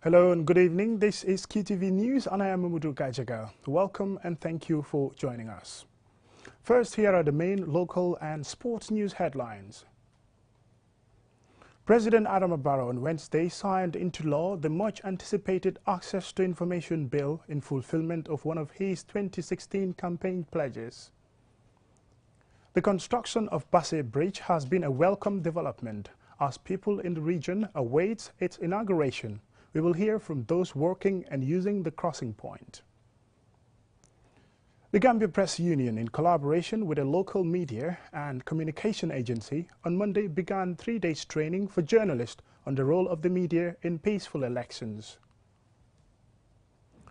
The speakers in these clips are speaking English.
Hello and good evening. This is QTV News and I am Mamudu Gajaga. Welcome and thank you for joining us. First, here are the main local and sports news headlines. President Adama Barrow on Wednesday signed into law the much-anticipated Access to Information Bill in fulfillment of one of his 2016 campaign pledges. The construction of Basse Bridge has been a welcome development as people in the region await its inauguration. We will hear from those working and using the crossing point. The Gambia Press Union, in collaboration with a local media and communication agency, on Monday began 3 days training for journalists on the role of the media in peaceful elections.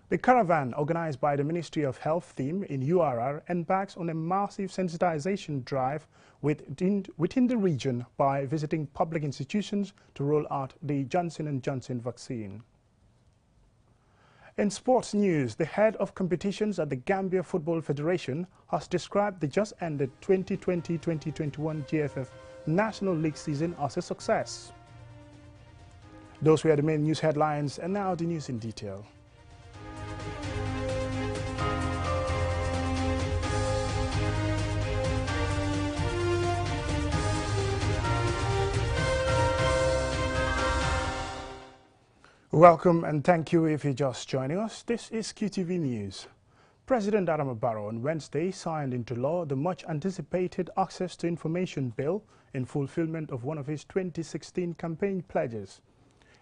The caravan, organized by the Ministry of Health team in URR, embarks on a massive sensitization drive within the region by visiting public institutions to roll out the Johnson & Johnson vaccine. In sports news, the head of competitions at the Gambia Football Federation has described the just-ended 2020-2021 GFF National League season as a success. Those were the main news headlines, and now the news in detail. Welcome and thank you if you're just joining us. This is QTV News. President Adama Barrow on Wednesday signed into law the much-anticipated Access to Information Bill in fulfillment of one of his 2016 campaign pledges.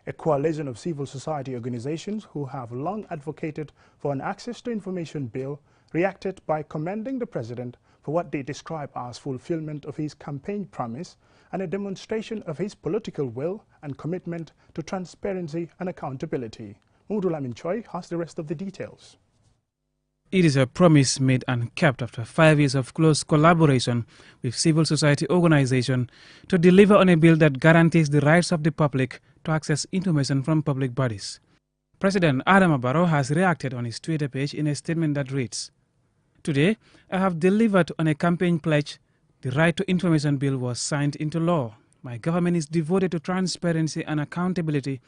A coalition of civil society organizations who have long advocated for an Access to Information Bill reacted by commending the president for what they describe as fulfillment of his campaign promise and a demonstration of his political will and commitment to transparency and accountability. Mudulamin Choi has the rest of the details. It is a promise made and kept after 5 years of close collaboration with civil society organizations to deliver on a bill that guarantees the rights of the public to access information from public bodies. President Adama Barrow has reacted on his Twitter page in a statement that reads, "Today, I have delivered on a campaign pledge. The Right to Information Bill was signed into law. My government is devoted to transparency and accountability,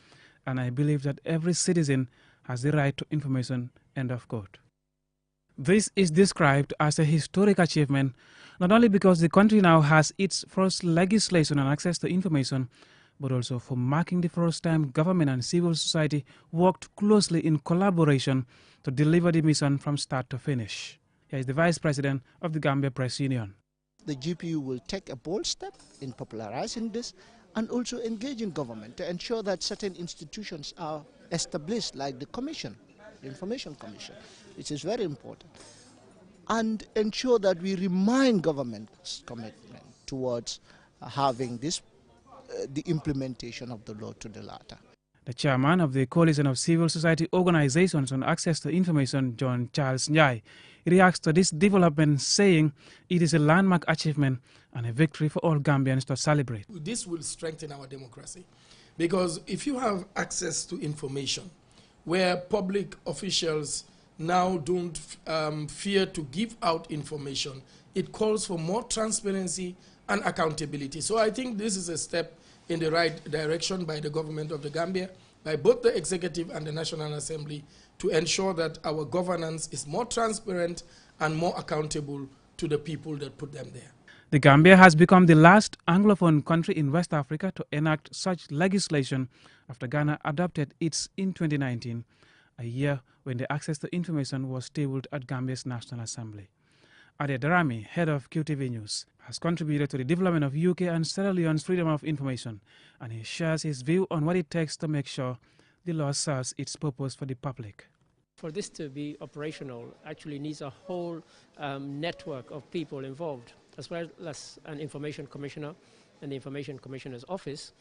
and I believe that every citizen has the right to information." End of quote. This is described as a historic achievement, not only because the country now has its first legislation on access to information, but also for marking the first time government and civil society worked closely in collaboration to deliver the mission from start to finish. Here is the Vice President of the Gambia Press Union. The GPU will take a bold step in popularizing this and also engaging government to ensure that certain institutions are established, like the Commission, the Information Commission, which is very important, and ensure that we remind government's commitment towards having this, the implementation of the law to the latter. The chairman of the Coalition of Civil Society Organizations on Access to Information, John Charles Njai, reacts to this development, saying it is a landmark achievement and a victory for all Gambians to celebrate. This will strengthen our democracy, because if you have access to information where public officials now don't fear to give out information, it calls for more transparency and accountability. So I think this is a step in the right direction by the government of the Gambia, by both the executive and the National Assembly, to ensure that our governance is more transparent and more accountable to the people that put them there. The Gambia has become the last Anglophone country in West Africa to enact such legislation after Ghana adopted its in 2019, a year when the access to information was tabled at Gambia's National Assembly. Ade Darami, head of QTV News, has contributed to the development of UK and Sierra Leone's freedom of information, and he shares his view on what it takes to make sure the law serves its purpose for the public. For this to be operational, actually needs a whole network of people involved, as well as an information commissioner and the information commissioner's office.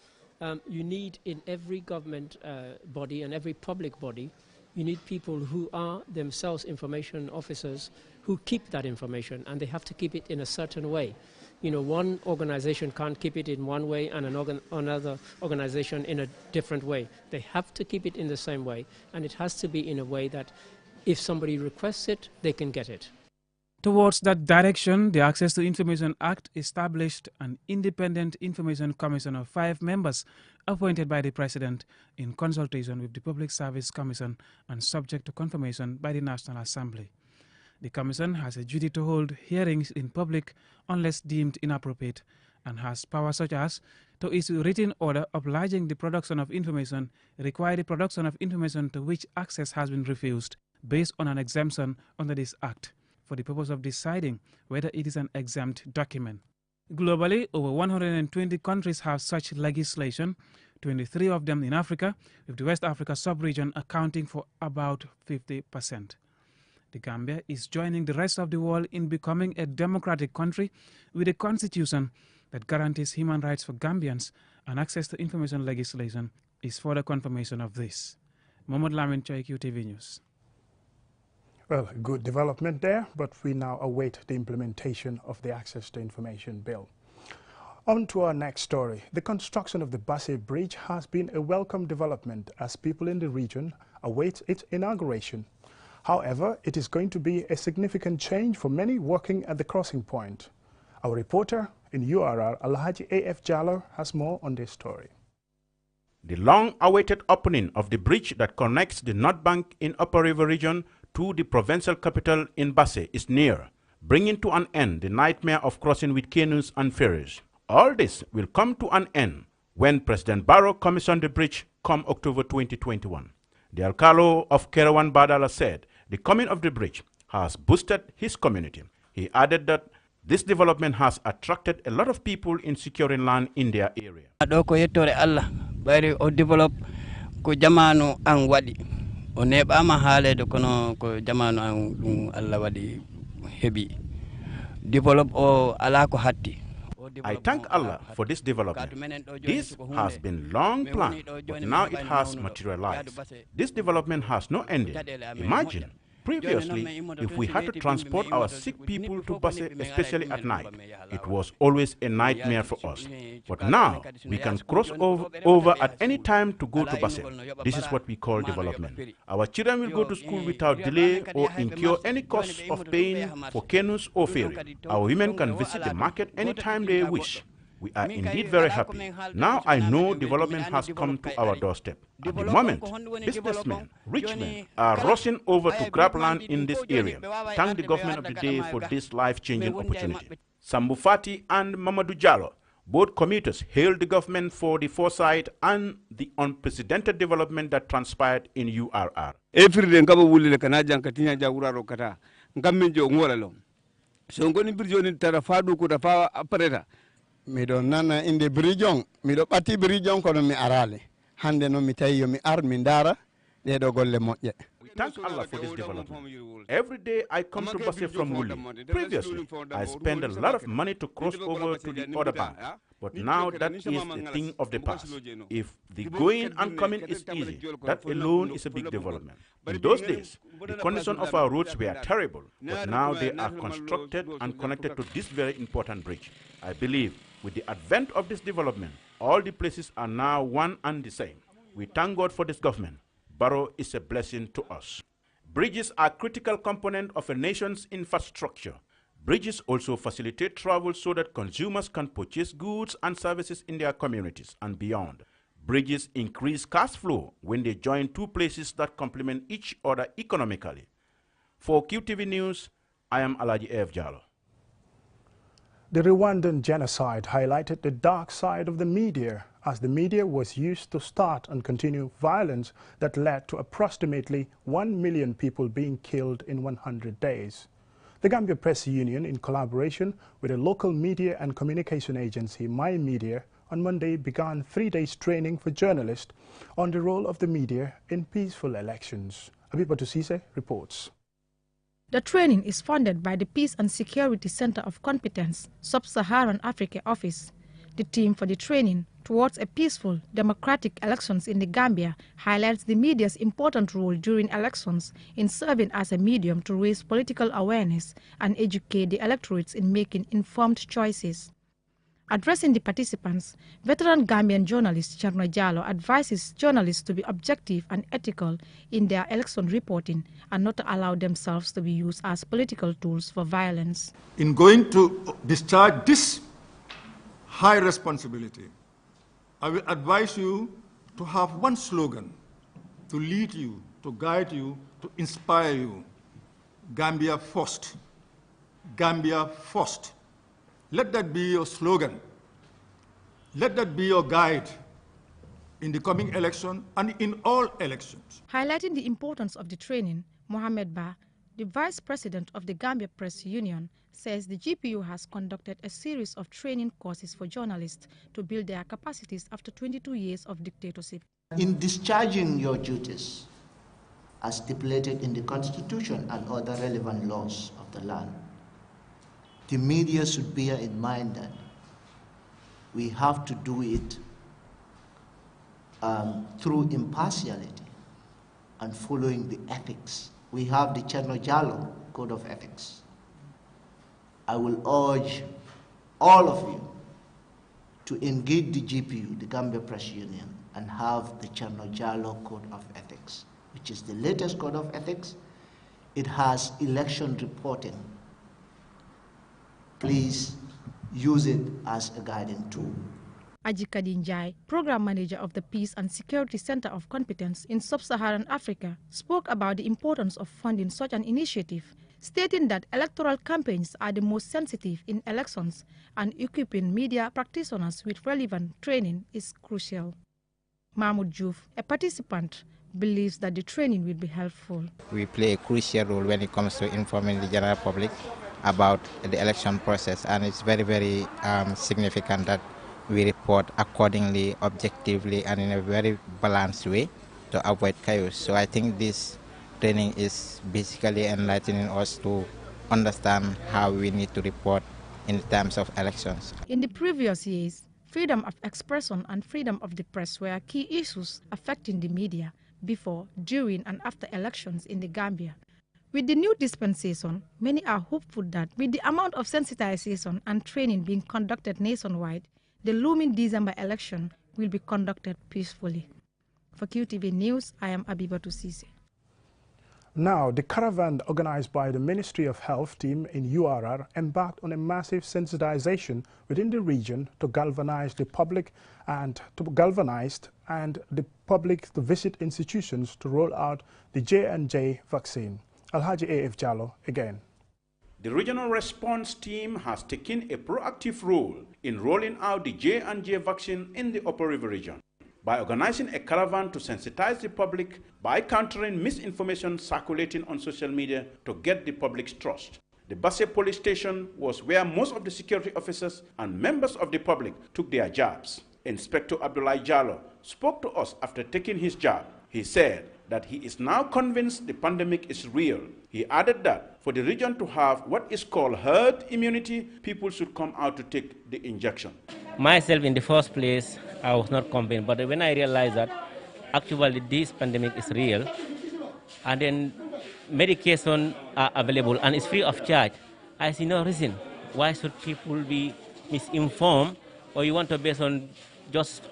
You need in every government body and every public body, you need people who are themselves information officers who keep that information, and they have to keep it in a certain way. You know, one organization can't keep it in one way and another organization in a different way. They have to keep it in the same way, and it has to be in a way that if somebody requests it, they can get it. Towards that direction, the Access to Information Act established an independent information commission of 5 members appointed by the President in consultation with the Public Service Commission and subject to confirmation by the National Assembly. The Commission has a duty to hold hearings in public unless deemed inappropriate and has powers such as to issue written order obliging the production of information, require the production of information to which access has been refused based on an exemption under this Act, for the purpose of deciding whether it is an exempt document. Globally, over 120 countries have such legislation, 23 of them in Africa, with the West Africa sub-region accounting for about 50%. The Gambia is joining the rest of the world in becoming a democratic country with a constitution that guarantees human rights for Gambians, and access to information legislation is further confirmation of this. Mohamed Lamin Choi, QTV News. Well, good development there, but we now await the implementation of the Access to Information Bill. On to our next story. The construction of the Basse Bridge has been a welcome development as people in the region await its inauguration. However, it is going to be a significant change for many working at the crossing point. Our reporter in URR, Alhaji A.F. Jallo, has more on this story. The long-awaited opening of the bridge that connects the North Bank in Upper River region to the provincial capital in Basse is near, bringing to an end the nightmare of crossing with canoes and ferries. All this will come to an end when President Barrow commissioned the bridge come October 2021. The Alcalo of Kerawan Badala said the coming of the bridge has boosted his community. He added that this development has attracted a lot of people in securing land in their area. Develop ko jamanu an wadi o nebama haalede kono ko jamanu an Allah wadi hebi develop o ala ko hatti. I thank Allah for this development. This has been long planned, but now it has materialized. This development has no ending. Imagine, previously, if we had to transport our sick people to Basse, especially at night, it was always a nightmare for us. But now, we can cross over at any time to go to Basse. This is what we call development. Our children will go to school without delay or incur any cost of paying for canoes or ferry. Our women can visit the market anytime they wish. We are indeed very happy. Now I know development has come to our doorstep. At the moment, businessmen, rich men are rushing over to grab land in this area. Thank the government of the day for this life-changing opportunity. Sambu Fati and Mamadou Jallo, both commuters, hailed the government for the foresight and the unprecedented development that transpired in URR. Mido nana inde bridjon mido bati bridjon kono mi arale hande no mi tawi mi ar mi ndara de do golle moƴƴe. We thank Allah for this development. Every day I come to Basse from Wuli. Previously, I spent a lot of money to cross over to the other bank, but now that is a thing of the past. If the going and coming is easy, that alone is a big development. In those days, the condition of our roads were terrible, but now they are constructed and connected to this very important bridge. I believe with the advent of this development, all the places are now one and the same. We thank God for this government. Barrow is a blessing to us. Bridges are a critical component of a nation's infrastructure. Bridges also facilitate travel so that consumers can purchase goods and services in their communities and beyond. Bridges increase cash flow when they join two places that complement each other economically. For QTV News, I am Alhaji A.F. Jallo. The Rwandan genocide highlighted the dark side of the media, as the media was used to start and continue violence that led to approximately 1 million people being killed in 100 days. The Gambia Press Union, in collaboration with a local media and communication agency, My Media, on Monday began 3 days training for journalists on the role of the media in peaceful elections. Abibatu Sise reports. The training is funded by the Peace and Security Center of Competence, Sub-Saharan Africa Office. The theme for the training, Towards a Peaceful, Democratic Elections in the Gambia, highlights the media's important role during elections in serving as a medium to raise political awareness and educate the electorates in making informed choices. Addressing the participants, veteran Gambian journalist Cherno Jallow advises journalists to be objective and ethical in their election reporting and not to allow themselves to be used as political tools for violence. In going to discharge this high responsibility, I will advise you to have one slogan to lead you, to guide you, to inspire you. Gambia first. Gambia first. Let that be your slogan. Let that be your guide in the coming election and in all elections. Highlighting the importance of the training, Mohamed Ba, the Vice President of the Gambia Press Union, says the GPU has conducted a series of training courses for journalists to build their capacities after 22 years of dictatorship. In discharging your duties, as stipulated in the Constitution and other relevant laws of the land, the media should bear in mind that we have to do it through impartiality and following the ethics. We have the Cherno Jallow Code of Ethics. I will urge all of you to engage the GPU, the Gambia Press Union, and have the Cherno Jallow Code of Ethics, which is the latest code of ethics. It has election reporting. Please use it as a guiding tool. Ajika Njai, Program Manager of the Peace and Security Center of Competence in Sub-Saharan Africa, spoke about the importance of funding such an initiative, stating that electoral campaigns are the most sensitive in elections and equipping media practitioners with relevant training is crucial. Mahmoud Jouf, a participant, believes that the training will be helpful. We play a crucial role when it comes to informing the general public about the election process, and it's very, very significant that we report accordingly, objectively, and in a very balanced way to avoid chaos. So I think this training is basically enlightening us to understand how we need to report in terms of elections. In the previous years, freedom of expression and freedom of the press were key issues affecting the media before, during, and after elections in the Gambia. With the new dispensation, many are hopeful that with the amount of sensitization and training being conducted nationwide, the looming December election will be conducted peacefully. For QTV News, I am Abibatu Sise. Now, the caravan organized by the Ministry of Health team in URR embarked on a massive sensitization within the region to galvanize the public to visit institutions to roll out the J&J vaccine. Alhaji A.F. Jallow again. The regional response team has taken a proactive role in rolling out the J&J vaccine in the Upper River region by organizing a caravan to sensitize the public by countering misinformation circulating on social media to get the public's trust. The Basse police station was where most of the security officers and members of the public took their jabs. Inspector Abdullah Jallow spoke to us after taking his jab. He said that he is now convinced the pandemic is real. He added that for the region to have what is called herd immunity, people should come out to take the injection. Myself, in the first place, I was not convinced, but when I realized that actually this pandemic is real, and then medication are available and it's free of charge, I see no reason why should people be misinformed, or you want to base on just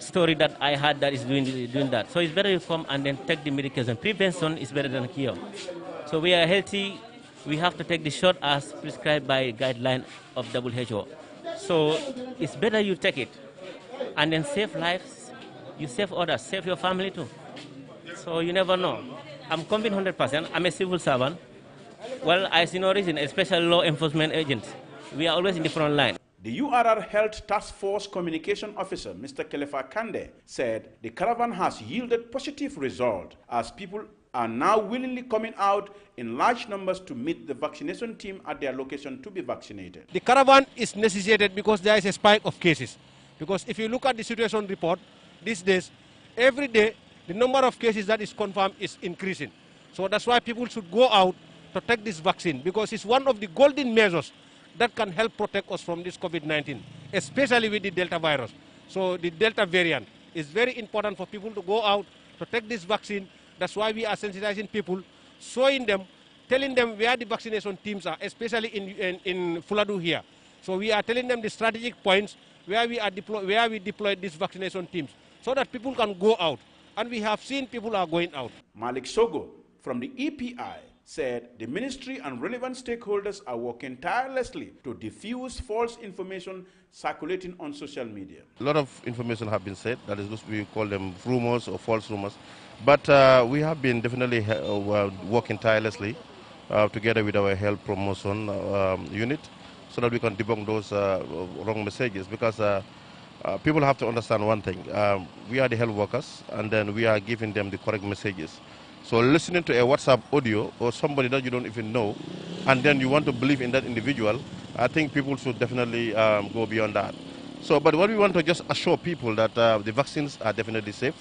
story that I had that is doing that. So it's better to come and then take the medication. Prevention is better than cure. So we are healthy, we have to take the shot as prescribed by guideline of WHO. So it's better you take it and then save lives, you save others, save your family too. So you never know. I'm convinced 100%, I'm a civil servant. Well, I see no reason, especially law enforcement agents. We are always in the front line. The URR Health Task Force Communication Officer, Mr. Kelefa Kande, said the caravan has yielded positive results as people are now willingly coming out in large numbers to meet the vaccination team at their location to be vaccinated. The caravan is necessitated because there is a spike of cases. Because if you look at the situation report these days, every day the number of cases that is confirmed is increasing. So that's why people should go out to take this vaccine, because it's one of the golden measures that can help protect us from this COVID-19, especially with the Delta virus. So the Delta variant is very important for people to go out to take this vaccine. That's why we are sensitizing people, showing them, telling them where the vaccination teams are, especially in Fuladu here. So we are telling them the strategic points where we deploy these vaccination teams so that people can go out. And we have seen people are going out. Malik Sogo from the EPI said the ministry and relevant stakeholders are working tirelessly to diffuse false information circulating on social media. A lot of information have been said, that is, we call them rumors or false rumors, but we have been definitely working tirelessly together with our health promotion unit so that we can debunk those wrong messages, because people have to understand one thing. We are the health workers, and then we are giving them the correct messages. So listening to a WhatsApp audio or somebody that you don't even know, and then you want to believe in that individual, I think people should definitely go beyond that. So, but what we want to just assure people that the vaccines are definitely safe.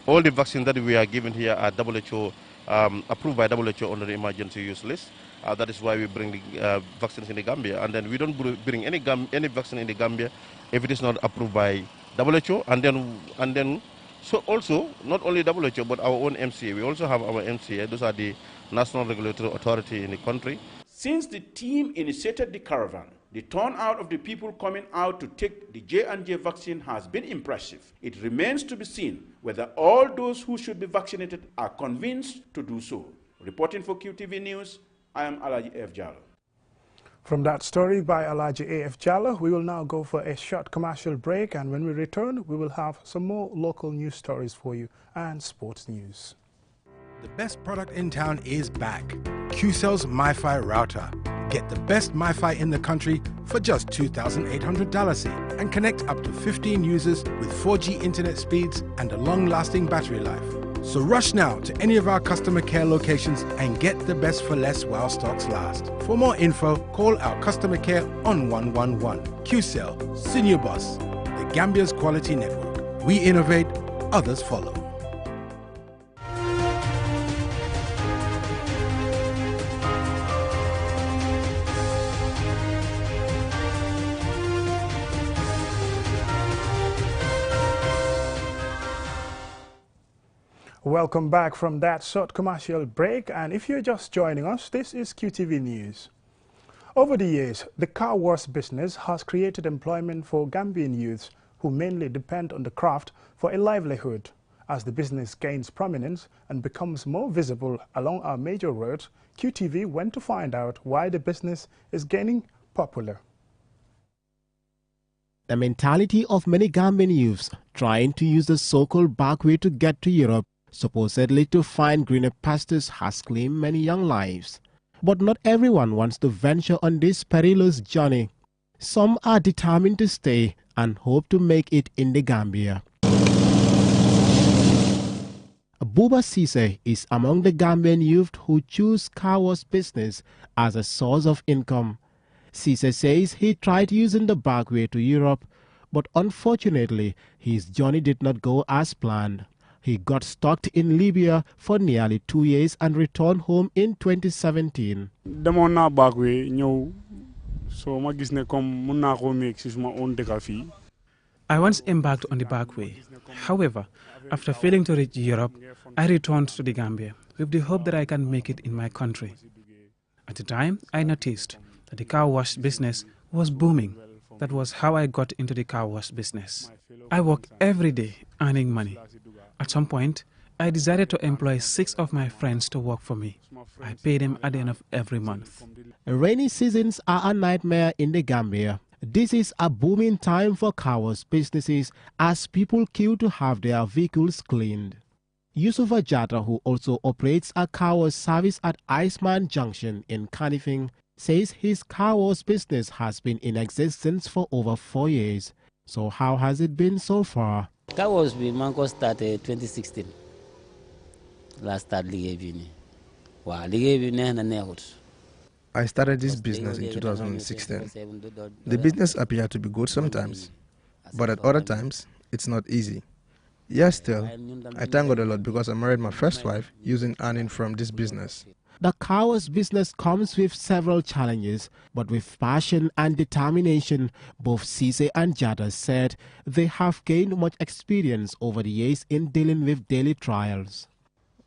All the vaccines that we are given here are WHO approved by WHO under the emergency use list. That is why we bring the vaccines in the Gambia, and then we don't bring any vaccine in the Gambia if it is not approved by WHO, and then. So also, not only WHO, but our own MCA. We also have our MCA. Those are the national regulatory authority in the country. Since the team initiated the caravan, the turnout of the people coming out to take the J&J vaccine has been impressive. It remains to be seen whether all those who should be vaccinated are convinced to do so. Reporting for QTV News, I am Alaji F. Jallo. From that story by Alaji A.F. Jallo, we will now go for a short commercial break, and when we return, we will have some more local news stories for you and sports news. The best product in town is back. QCell's MiFi router. Get the best MiFi in the country for just $2,800 and connect up to 15 users with 4G internet speeds and a long-lasting battery life. So rush now to any of our customer care locations and get the best for less while stocks last. For more info, call our customer care on 111. QCell, Senior Boss, the Gambia's quality network. We innovate, others follow. Welcome back from that short commercial break, and if you're just joining us, this is QTV News. Over the years, the car wash business has created employment for Gambian youths who mainly depend on the craft for a livelihood. As the business gains prominence and becomes more visible along our major roads, QTV went to find out why the business is gaining popular. The mentality of many Gambian youths trying to use the so-called back way to get to Europe, supposedly to find greener pastures, has claimed many young lives. But not everyone wants to venture on this perilous journey. Some are determined to stay and hope to make it in the Gambia. Buba Cisse is among the Gambian youth who choose car wash business as a source of income. Cisse says he tried using the back way to Europe, but unfortunately his journey did not go as planned. He got stuck in Libya for nearly 2 years and returned home in 2017. I once embarked on the back way. However, after failing to reach Europe, I returned to the Gambia with the hope that I can make it in my country. At the time, I noticed that the car wash business was booming. That was how I got into the car wash business. I work every day earning money. At some point, I decided to employ 6 of my friends to work for me. I pay them at the end of every month. Rainy seasons are a nightmare in the Gambia. This is a booming time for car wash businesses as people queue to have their vehicles cleaned. Yusufa Jata, who also operates a car wash service at Iceman Junction in Canifing, says his car wash business has been in existence for over 4 years. So how has it been so far? Car wash Mango started 2016. Last start I started this business in 2016. The business appeared to be good sometimes, but at other times, it's not easy. Yes, still, I thank God a lot because I married my first wife using earning from this business. The car wash business comes with several challenges, but with passion and determination, both Cisse and Jada said they have gained much experience over the years in dealing with daily trials.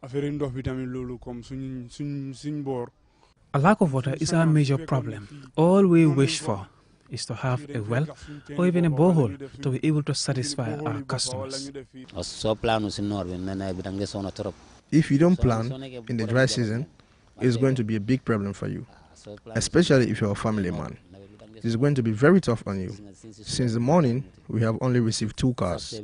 A lack of water is our major problem. All we wish for is to have a well or even a borehole to be able to satisfy our customers. If you don't plan in the dry season, it's going to be a big problem for you, especially if you're a family man. It's going to be very tough on you. Since the morning, we have only received 2 cars.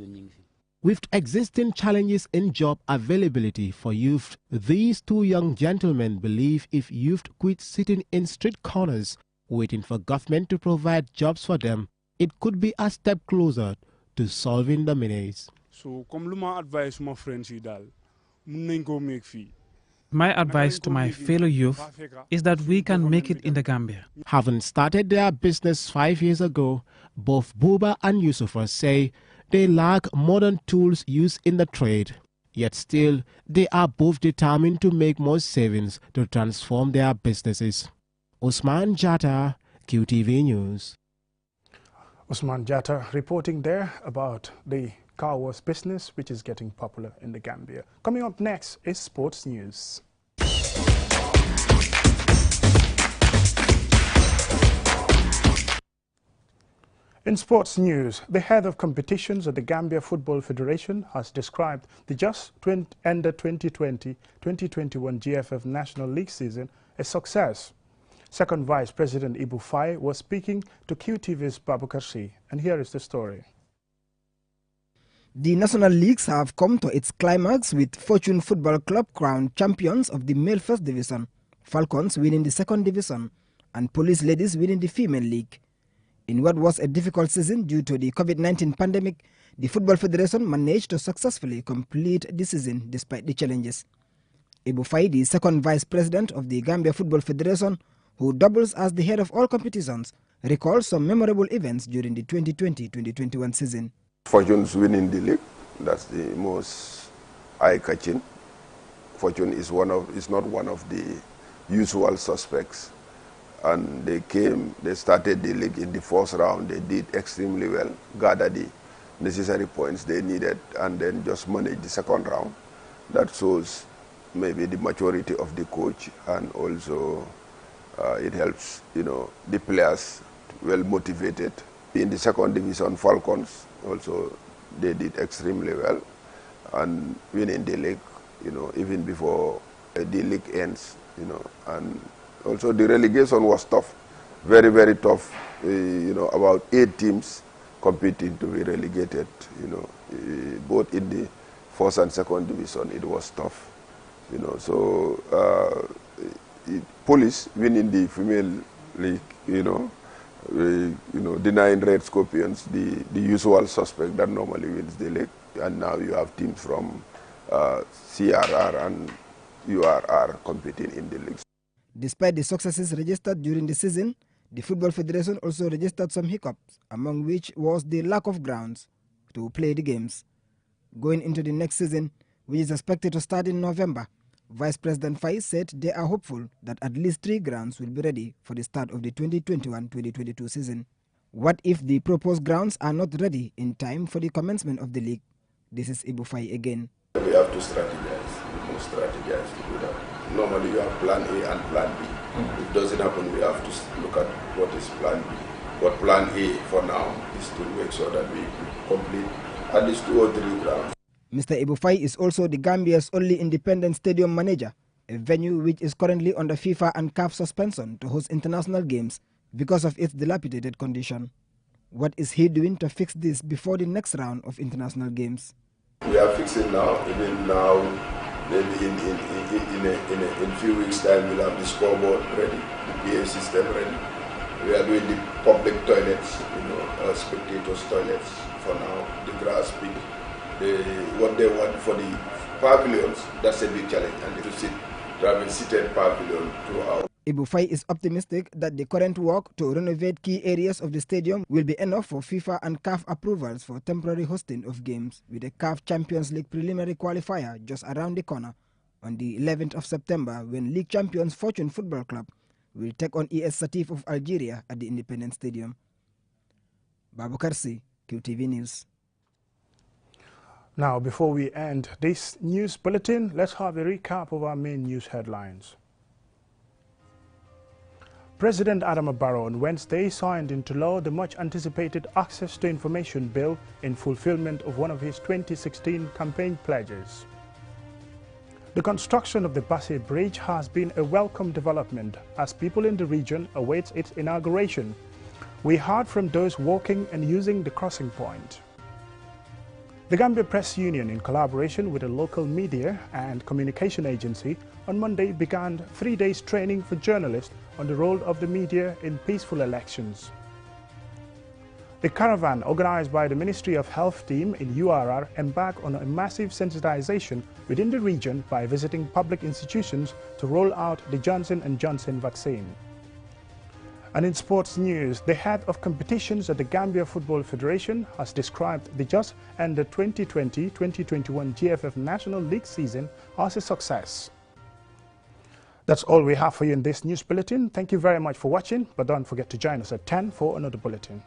With existing challenges in job availability for youth, these 2 young gentlemen believe if youth quit sitting in street corners waiting for government to provide jobs for them, it could be a step closer to solving the menace. So, my advice my friends make fee. My advice to my fellow youth is that we can make it in the Gambia. Having started their business 5 years ago, both Buba and Yusufa say they lack modern tools used in the trade. Yet still, they are both determined to make more savings to transform their businesses. Usman Jatta, QTV News. Usman Jatta reporting there about the car wash business, which is getting popular in the Gambia. Coming up next is sports news. In sports news, the head of competitions at the Gambia Football Federation has described the just ended 2020-2021 GFF National League season a success. Second Vice President Ibu Faye was speaking to QTV's Babukar Sy, and here is the story. The National Leagues have come to its climax with Fortune Football Club crowned champions of the male first division, Falcons winning the second division, and Police Ladies winning the female league. In what was a difficult season due to the COVID-19 pandemic, the Football Federation managed to successfully complete the season despite the challenges. Ibu Faye, the second vice president of the Gambia Football Federation, who doubles as the head of all competitions, recalls some memorable events during the 2020-2021 season. Fortune's winning the league, that's the most eye-catching. Fortune is not one of the usual suspects. And they started the league in the first round. They did extremely well, gathered the necessary points they needed, and then just managed the second round. That shows maybe the maturity of the coach, and also it helps, the players well motivated. In the second division, Falcons also, they did extremely well, and winning the league, even before the league ends, and also the relegation was tough, very, very tough. About 8 teams competing to be relegated, both in the first and second division, it was tough, so Police winning the female league, denying Red Scorpions, the usual suspect that normally wins the league, and now you have teams from CRR and URR competing in the league. Despite the successes registered during the season, the Football Federation also registered some hiccups, among which was the lack of grounds to play the games. Going into the next season, which is expected to start in November, Vice President Faye said they are hopeful that at least 3 grounds will be ready for the start of the 2021-2022 season. What if the proposed grounds are not ready in time for the commencement of the league? This is Ibu Faye again. We have to strategize. We must strategize to do that. Normally you have plan A and plan B. If it doesn't happen, we have to look at what is plan B. But plan A for now is to make sure that we complete at least 2 or 3 grounds. Mr. Ibu Faye is also the Gambia's only independent stadium manager, a venue which is currently under FIFA and CAF suspension to host international games because of its dilapidated condition. What is he doing to fix this before the next round of international games? We are fixing now, even now, maybe in a few weeks' time we'll have the scoreboard ready, the PA system ready. We are doing the public toilets, spectators' toilets for now, the grass pit. What they want for the pavilions, that's a big challenge, and to have a seated pavilion throughout. Ibu Faye is optimistic that the current work to renovate key areas of the stadium will be enough for FIFA and CAF approvals for temporary hosting of games, with the CAF Champions League preliminary qualifier just around the corner on the 11th of September, when league champions Fortune Football Club will take on ES Satif of Algeria at the Independence Stadium. Babukar Sy, QTV News. Now, before we end this news bulletin, let's have a recap of our main news headlines. President Adama Barrow on Wednesday signed into law the much-anticipated Access to Information Bill in fulfillment of one of his 2016 campaign pledges. The construction of the Basse Bridge has been a welcome development as people in the region await its inauguration. We heard from those walking and using the crossing point. The Gambia Press Union, in collaboration with a local media and communication agency, on Monday began 3 days training for journalists on the role of the media in peaceful elections. The caravan, organized by the Ministry of Health team in URR, embarked on a massive sensitization within the region by visiting public institutions to roll out the Johnson & Johnson vaccine. And in sports news, the head of competitions at the Gambia Football Federation has described the just ended 2020-2021 GFF National League season as a success. That's all we have for you in this news bulletin. Thank you very much for watching, but don't forget to join us at 10 for another bulletin.